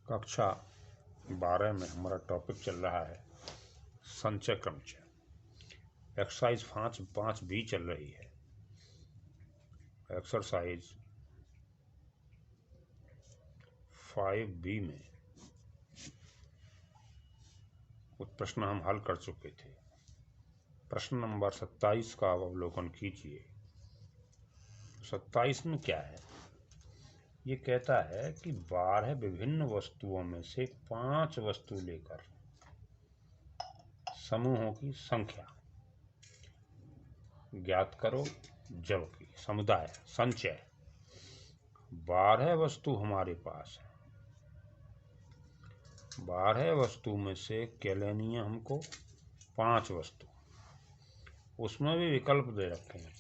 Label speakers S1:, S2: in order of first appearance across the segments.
S1: कक्षा 12 में हमारा टॉपिक चल रहा है संचय क्रमचय। एक्सरसाइज 5.5b चल रही है। एक्सरसाइज 5b में कुछ प्रश्न हम हल कर चुके थे। प्रश्न नंबर 27 का अवलोकन कीजिए। 27 में क्या है? ये कहता है कि 12 विभिन्न वस्तुओं में से 5 वस्तु लेकर समूहों की संख्या ज्ञात करो, जबकि समुदाय संचय 12 वस्तु हमारे पास है। 12 वस्तु में से क्या लेनी है हमको? 5 वस्तु। उसमें भी विकल्प दे रखे हैं।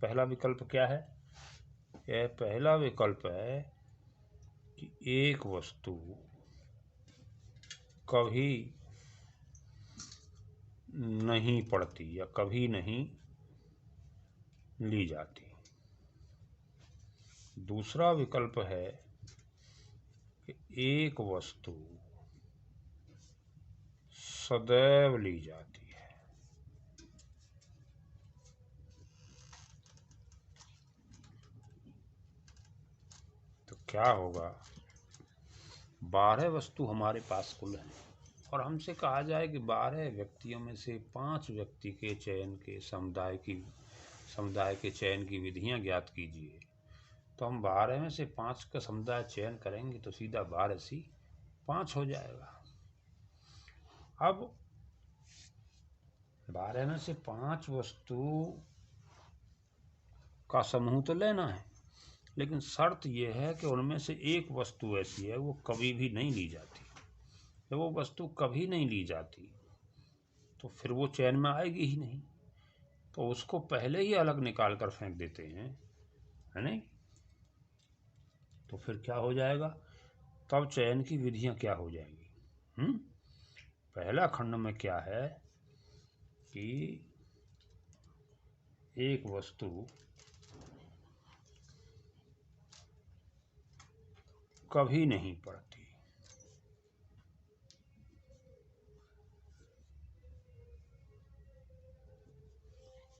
S1: पहला विकल्प क्या है? यह पहला विकल्प है कि एक वस्तु कभी नहीं पड़ती या कभी नहीं ली जाती। दूसरा विकल्प है कि एक वस्तु सदैव ली जाती है। तो क्या होगा? 12 वस्तु हमारे पास कुल हैं और हमसे कहा जाए कि 12 व्यक्तियों में से 5 व्यक्ति के चयन के समुदाय के चयन की विधियां ज्ञात कीजिए। तो हम 12 में से 5 का समुदाय चयन करेंगे तो सीधा 12 से 5 हो जाएगा। अब 12 में से 5 वस्तु का समूह तो लेना है, लेकिन शर्त यह है कि उनमें से एक वस्तु ऐसी है वो कभी भी नहीं ली जाती। जब वो वस्तु कभी नहीं ली जाती तो फिर वो चयन में आएगी ही नहीं, तो उसको पहले ही अलग निकाल कर फेंक देते हैं, है नहीं? तो फिर क्या हो जाएगा? तब चयन की विधियां क्या हो जाएंगी? पहला खंड में क्या है कि एक वस्तु कभी नहीं पड़ती।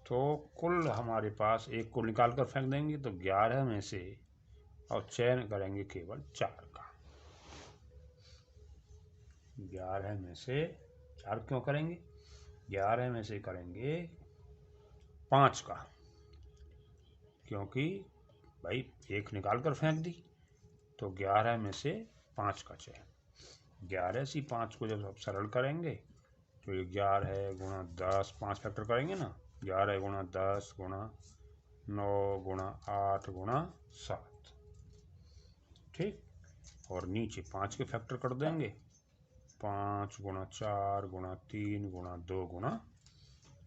S1: तो कुल हमारे पास एक को निकाल कर फेंक देंगे तो 11 में से और चयन करेंगे केवल 4 का। 11 में से 4 क्यों करेंगे? 11 में से करेंगे 5 का, क्योंकि भाई एक निकाल कर फेंक दी तो 11 में से 5 का चयन। 11 से 5 को जब आप सरल करेंगे तो ये 11 गुणा 10, 5 फैक्टर करेंगे ना, 11 गुणा 10 गुणा 9 गुणा 8 गुणा 7, ठीक। और नीचे 5 के फैक्टर कर देंगे, 5 गुणा 4 गुणा 3 गुणा 2 गुणा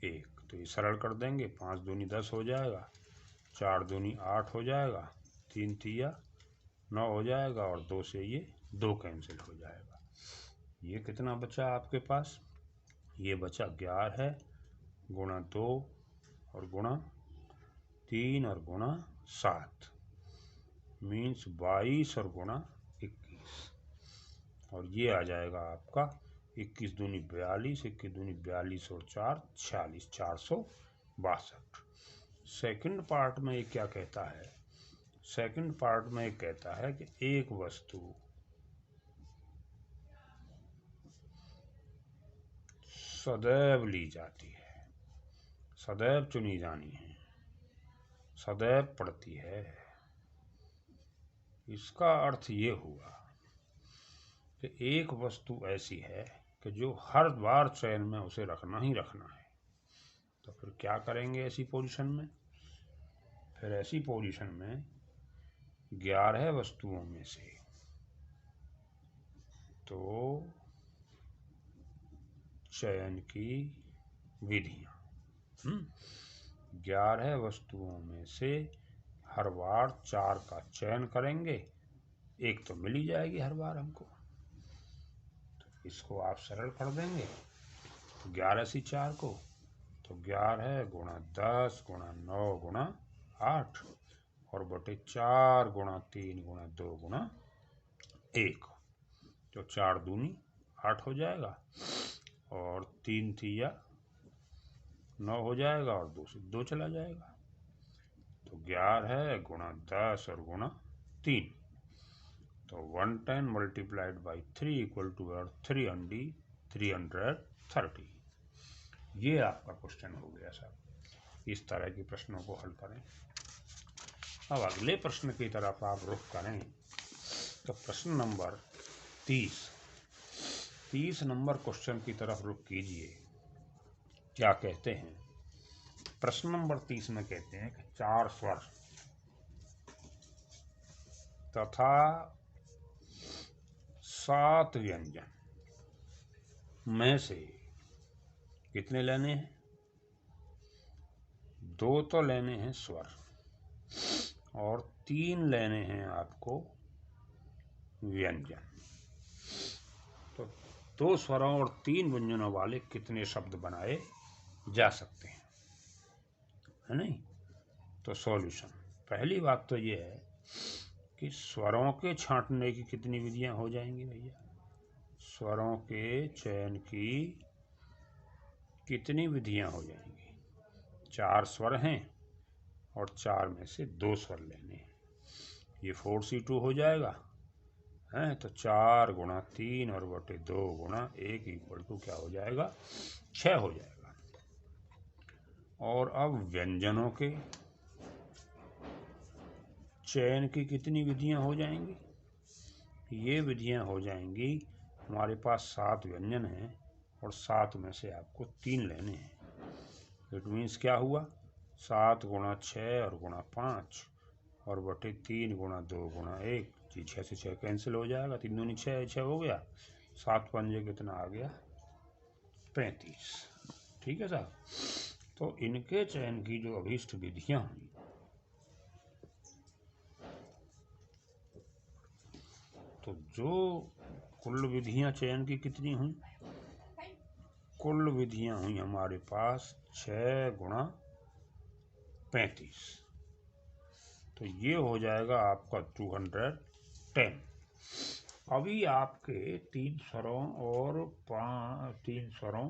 S1: 1। तो ये सरल कर देंगे, 5 दूनी 10 हो जाएगा, 4 दूनी 8 हो जाएगा, 3 तिया 9 हो जाएगा और 2 से ये 2 कैंसिल हो जाएगा। ये कितना बचा आपके पास? ये बचा 11 गुणा 2 और गुणा 3 और गुणा 7 मीन्स 22 और गुणा 21। और ये आ जाएगा आपका 21 दूनी 42, 21 दूनी 42 और 4 46, 462। सेकंड पार्ट में ये क्या कहता है? सेकंड पार्ट में ये कहता है कि एक वस्तु सदैव ली जाती है, सदैव चुनी जानी है, सदैव पड़ती है। इसका अर्थ ये हुआ कि एक वस्तु ऐसी है कि जो हर बार चयन में उसे रखना ही रखना है। तो फिर क्या करेंगे ऐसी पोजीशन में? फिर ऐसी पोजीशन में 11 वस्तुओं में से तो चयन की विधियां 11 वस्तुओं में से हर बार 4 का चयन करेंगे, एक तो मिल ही जाएगी हर बार हमको। तो इसको आप सरल कर देंगे 11 से 4 को, तो 11 गुणा 10 गुणा 9 गुणा 8 और बटे 4 गुणा 3 गुणा 2 गुणा 1, तो 4 दूनी 8 हो जाएगा, और 3 तिया 9 हो जाएगा, और 2 से 2 चला जाएगा, तो 11 गुणा 10 और गुणा 3, तो 110 मल्टीप्लाइड बाई 3 इक्वल टू 330। ये आपका क्वेश्चन हो गया साहब। इस तरह के प्रश्नों को हल करें। अब अगले प्रश्न की तरफ आप रुख करें, तो प्रश्न नंबर 30 नंबर क्वेश्चन की तरफ रुख कीजिए। क्या कहते हैं? प्रश्न नंबर 30 में कहते हैं कि 4 स्वर तथा 7 व्यंजन में से कितने लेने हैं? 2 तो लेने हैं स्वर, और 3 लेने हैं आपको व्यंजन। तो 2 स्वरों और 3 व्यंजनों वाले कितने शब्द बनाए जा सकते हैं, है नहीं? तो सॉल्यूशन, पहली बात तो ये है कि स्वरों के छांटने की कितनी विधियां हो जाएंगी भैया? स्वरों के चयन की कितनी विधियां हो जाएंगी? 4 स्वर हैं और 4 में से 2 स्वर लेने हैं, ये 4C2 हो जाएगा, है? तो 4 गुणा 3 और बटे 2 गुणा 1 इक्वल टू क्या हो जाएगा? 6 हो जाएगा। और अब व्यंजनों के चयन की कितनी विधियां हो जाएंगी? ये विधियां हो जाएंगी, हमारे पास 7 व्यंजन हैं और 7 में से आपको 3 लेने हैं। इट मीन्स क्या हुआ? 7 गुणा 6 और गुणा 5 और बटे 3 गुणा 2 गुणा 1, जी 6 से 6 कैंसिल हो जाएगा, 3 दूनी 6, 6 हो गया, 7 पंजे कितना आ गया? 35। ठीक है साहब। तो इनके चयन की जो अभीष्ट विधियां हुई, तो जो कुल विधियां चयन की कितनी हुई? कुल विधियां हुई हमारे पास 6 गुणा 35, तो ये हो जाएगा आपका 210। अभी आपके 3 स्वरों और 3 स्वरों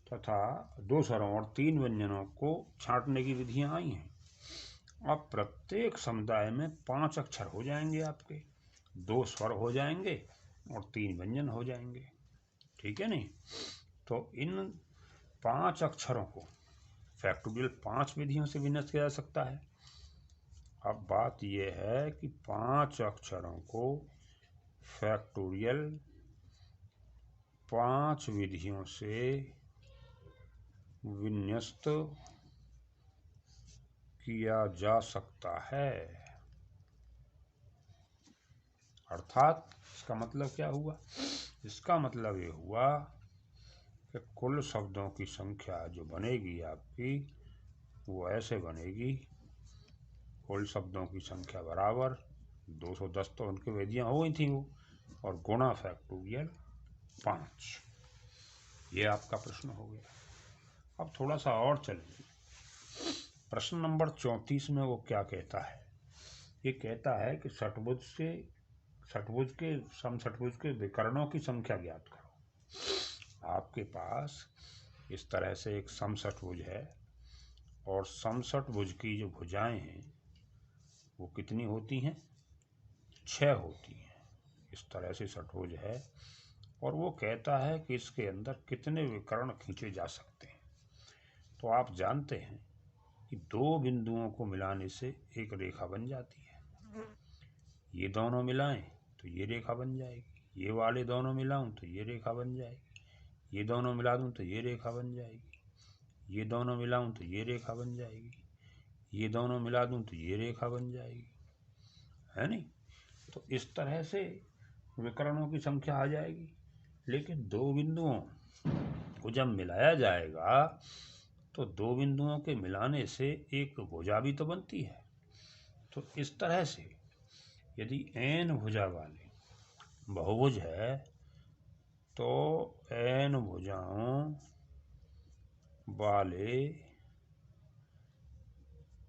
S1: तथा 2 स्वरों और 3 व्यंजनों को छांटने की विधियां आई हैं। अब प्रत्येक समुदाय में 5 अक्षर हो जाएंगे आपके, 2 स्वर हो जाएंगे और 3 व्यंजन हो जाएंगे, ठीक है नहीं? तो इन 5 अक्षरों को फैक्टोरियल 5 विधियों से विन्यास किया जा सकता है। अब बात यह है कि 5 अक्षरों को फैक्टोरियल 5 विधियों से विन्यस्त किया जा सकता है। अर्थात इसका मतलब क्या हुआ? इसका मतलब ये हुआ कि कुल शब्दों की संख्या जो बनेगी आपकी, वो ऐसे बनेगी, कुल शब्दों की संख्या बराबर 210, तो उनकी विधियां हो गई थी वो, और गुणा फैक्टोरियल 5। ये आपका प्रश्न हो गया। अब थोड़ा सा और चलिए, प्रश्न नंबर 34 में वो क्या कहता है? ये कहता है कि समषटभुज के विकर्णों की संख्या ज्ञात करो। आपके पास इस तरह से एक समषटभुज है, और समषटभुज की जो भुजाएं हैं वो कितनी होती हैं? 6 होती हैं। इस तरह से षटभुज है, और वो कहता है कि इसके अंदर कितने विकर्ण खींचे जा सकते हैं। तो आप जानते हैं कि 2 बिंदुओं को मिलाने से एक रेखा बन जाती है। ये दोनों मिलाएं तो ये रेखा बन जाएगी, ये वाले दोनों मिलाऊं तो ये रेखा बन जाएगी, ये दोनों मिला दूं तो ये रेखा बन जाएगी, ये दोनों मिलाऊं तो ये रेखा बन जाएगी, ये दोनों मिला दूं तो ये रेखा बन जाएगी, है नहीं? तो इस तरह से विकर्णों की संख्या आ जाएगी। लेकिन 2 बिंदुओं को जब मिलाया जाएगा तो 2 बिंदुओं के मिलाने से एक भुजा भी तो बनती है। तो इस तरह से यदि n भुजा वाले बहुभुज है, तो n भुजाओं वाले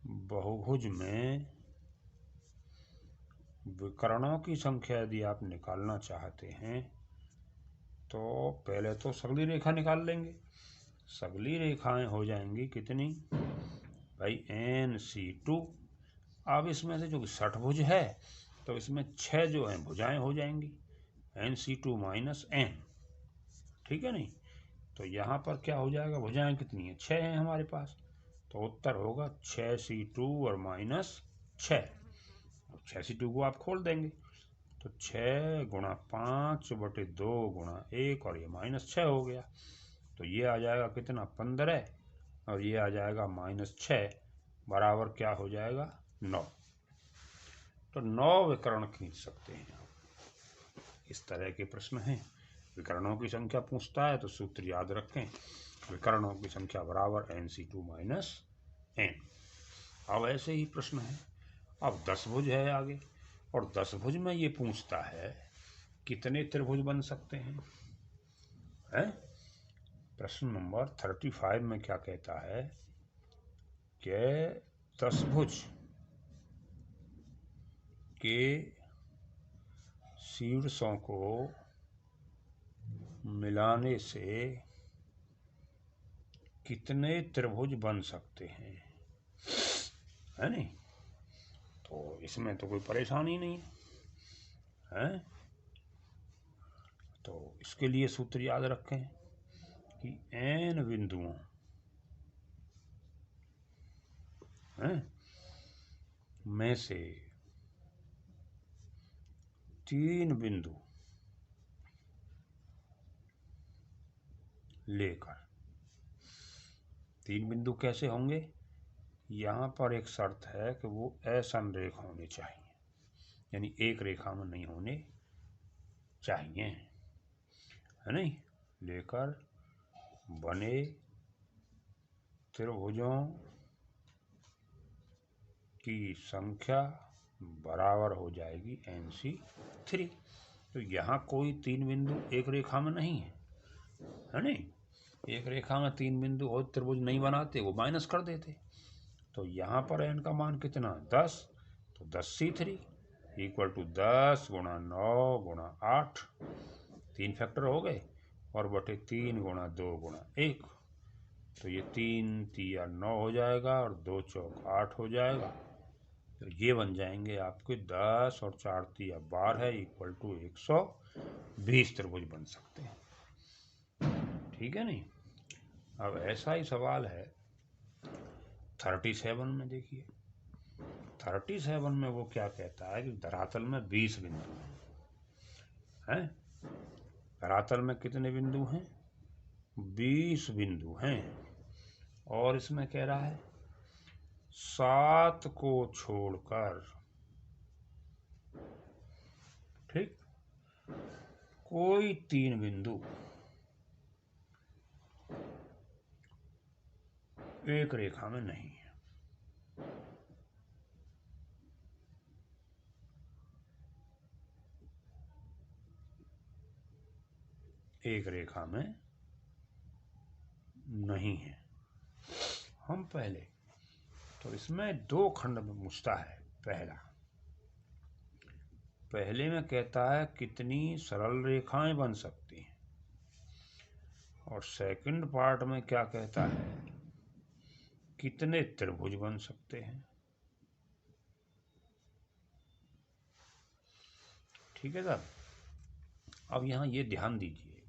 S1: बहुभुज में विकर्णों की संख्या यदि आप निकालना चाहते हैं तो पहले तो सगली रेखा निकाल लेंगे। सगली रेखाएं हो जाएंगी कितनी भाई, NC2। अब इसमें से जो षटभुज है तो इसमें 6 जो हैं भुजाएं हो जाएंगी, NC2 माइनस N, ठीक है नहीं। तो यहाँ पर क्या हो जाएगा, भुजाएं कितनी है, 6 हैं हमारे पास, तो उत्तर होगा 6C2 और माइनस 6। 6C2 को आप खोल देंगे तो 6 गुणा 5 बटे 2 गुणा 1 और ये माइनस 6 हो गया। तो ये आ जाएगा कितना, 15, और ये आ जाएगा माइनस 6 बराबर क्या हो जाएगा, 9। तो 9 विकर्ण खींच सकते हैं। इस तरह के प्रश्न हैं। विकर्णों की संख्या पूछता है तो सूत्र याद रखें, विकर्णों की संख्या बराबर NC2 माइनस N। अब ऐसे ही प्रश्न है। अब 10 भुज है आगे, और 10 भुज में ये पूछता है कितने त्रिभुज बन सकते हैं, हैं? प्रश्न नंबर 35 में क्या कहता है कि 10 भुज के शीर्षों को मिलाने से कितने त्रिभुज बन सकते हैं, है नहीं। तो इसमें तो कोई परेशानी नहीं है, तो इसके लिए सूत्र याद रखें कि n बिंदुओं में से 3 बिंदु लेकर, 3 बिंदु कैसे होंगे, यहाँ पर एक शर्त है कि वो असंरेख होने चाहिए, यानी एक रेखा में नहीं होने चाहिए, है नहीं। लेकर बने त्रिभुजों की संख्या बराबर हो जाएगी NC3। तो यहाँ कोई 3 बिंदु एक रेखा में नहीं है नहीं। एक रेखा में 3 बिंदु और त्रिभुज नहीं बनाते, वो माइनस कर देते। तो यहाँ पर n का मान कितना, 10, तो 10C3 इक्वल टू 10 गुणा 9 गुणा 8, 3 फैक्टर हो गए, और बटे 3 गुणा 2 गुणा 1, तो ये 3 तिया 9 हो जाएगा और 2 चौक 8 हो जाएगा। तो ये बन जाएंगे आपके 10 और 4 तिया 12 इक्वल टू 120 त्रिभुज बन सकते हैं, ठीक है नहीं। अब ऐसा ही सवाल है 37 में। देखिए 37 में वो क्या कहता है कि धरातल में 20 बिंदु हैं। धरातल में कितने बिंदु हैं, 20 बिंदु हैं, और इसमें कह रहा है 7 को छोड़कर, ठीक, कोई 3 बिंदु एक रेखा में नहीं है। एक रेखा में नहीं है। हम पहले तो इसमें 2 खंड में पूछता है। पहले में कहता है कितनी सरल रेखाएं बन सकती हैं, और सेकंड पार्ट में क्या कहता है, कितने त्रिभुज बन सकते हैं, ठीक है साहब। अब यहाँ ये ध्यान दीजिए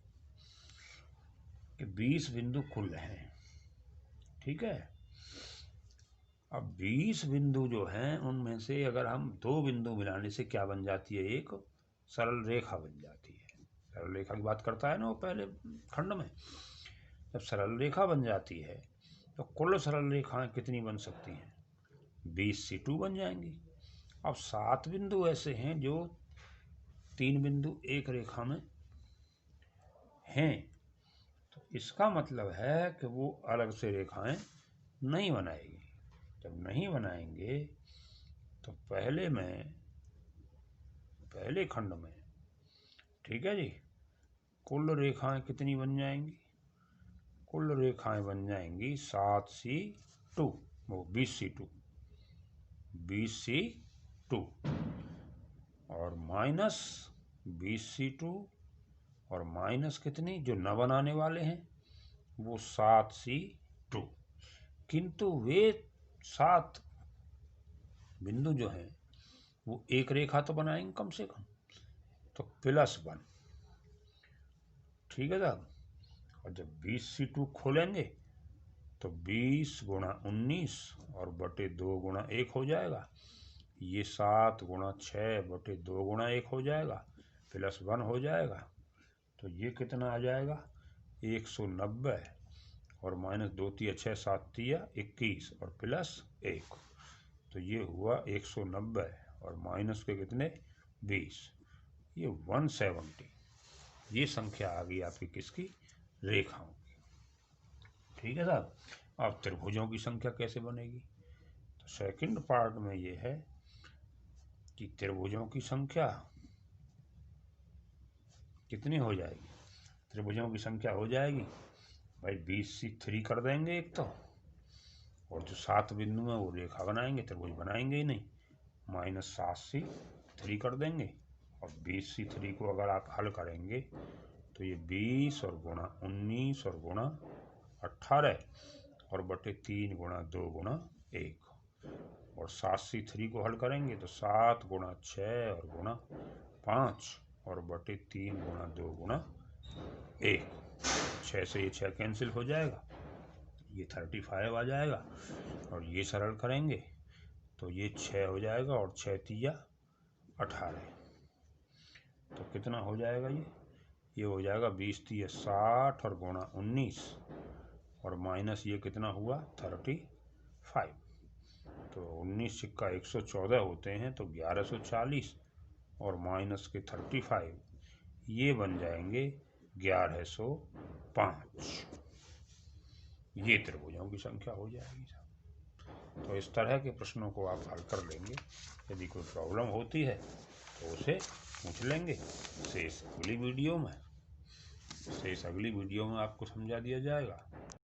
S1: कि 20 बिंदु कुल हैं, ठीक है। अब 20 बिंदु जो हैं उनमें से अगर हम 2 बिंदु मिलाने से क्या बन जाती है, एक सरल रेखा बन जाती है। सरल रेखा की बात करता है ना वो पहले खंड में। जब सरल रेखा बन जाती है तो कुल सरल रेखाएं कितनी बन सकती हैं, 20C2 बन जाएंगी। अब 7 बिंदु ऐसे हैं जो 3 बिंदु एक रेखा में हैं, तो इसका मतलब है कि वो अलग से रेखाएं नहीं बनाएगी। जब नहीं बनाएंगे तो पहले खंड में, ठीक है जी, कुल रेखाएं कितनी बन जाएंगी, कुल रेखाएं बन जाएंगी 7C2, वो 20C2। माइनस 20C2 और माइनस कितनी जो न बनाने वाले हैं वो 7C2, किंतु वे 7 बिंदु जो हैं वो एक रेखा तो बनाएंगे कम से कम, तो +1। ठीक है साहब। और जब 20C2 खोलेंगे तो 20 गुणा 19 और बटे 2 गुणा 1 हो जाएगा। ये 7 गुणा 6 बटे 2 गुणा 1 हो जाएगा, +1 हो जाएगा। तो ये कितना आ जाएगा 190 और -2 तिया 6 7 तिया 21 और +1, तो ये हुआ 190 और माइनस के कितने 20, ये 170। ये संख्या आ गई आपकी किसकी, रेखाओं की। ठीक है साहब। अब त्रिभुजों की संख्या कैसे बनेगी, तो सेकंड पार्ट में ये है कि त्रिभुजों की संख्या कितनी हो जाएगी। त्रिभुजों की संख्या हो जाएगी भाई 20C3 कर देंगे एक तो, और जो 7 बिंदु हैं वो रेखा बनाएंगे, त्रिभुज बनाएंगे ही नहीं, -7C3 कर देंगे। और 20C3 को अगर आप हल करेंगे तो ये 20 और गुणा 19 और गुणा 18 और बटे 3 गुणा 2 गुणा 1, और 7C3 को हल करेंगे तो 7 गुणा 6 और गुणा 5 और बटे 3 गुणा 2 गुणा 1, 6 से ये 6 कैंसिल हो जाएगा, ये 35 आ जाएगा। और ये सरल करेंगे तो ये 6 हो जाएगा और 6 तिया 18, तो कितना हो जाएगा ये हो जाएगा 20 तिया 60 और गुणा 19 और माइनस ये कितना हुआ 35, तो 19 सिक्का 114 होते हैं तो 1140 और माइनस के 35, ये बन जाएंगे 1105। ये त्रिभुजों की संख्या हो जाएगी। तो इस तरह के प्रश्नों को आप हल कर लेंगे। यदि कोई प्रॉब्लम होती है तो उसे पूछ लेंगे। शेष अगली वीडियो में आपको समझा दिया जाएगा।